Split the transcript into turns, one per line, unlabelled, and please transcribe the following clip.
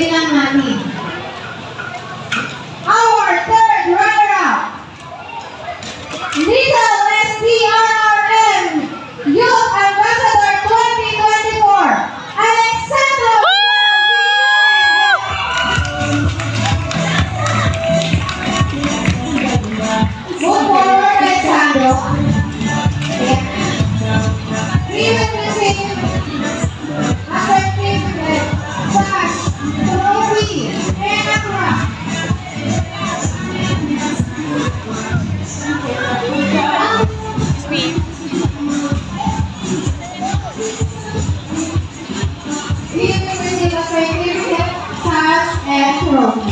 Bilang natin. Our third runner-up, Little STRRM Youth Ambassador 2024, Alexandro. Move forward, Alexandro. We will receive a certificate, sash, trophy, and a crown. We will receive a certificate, sash, and trophy.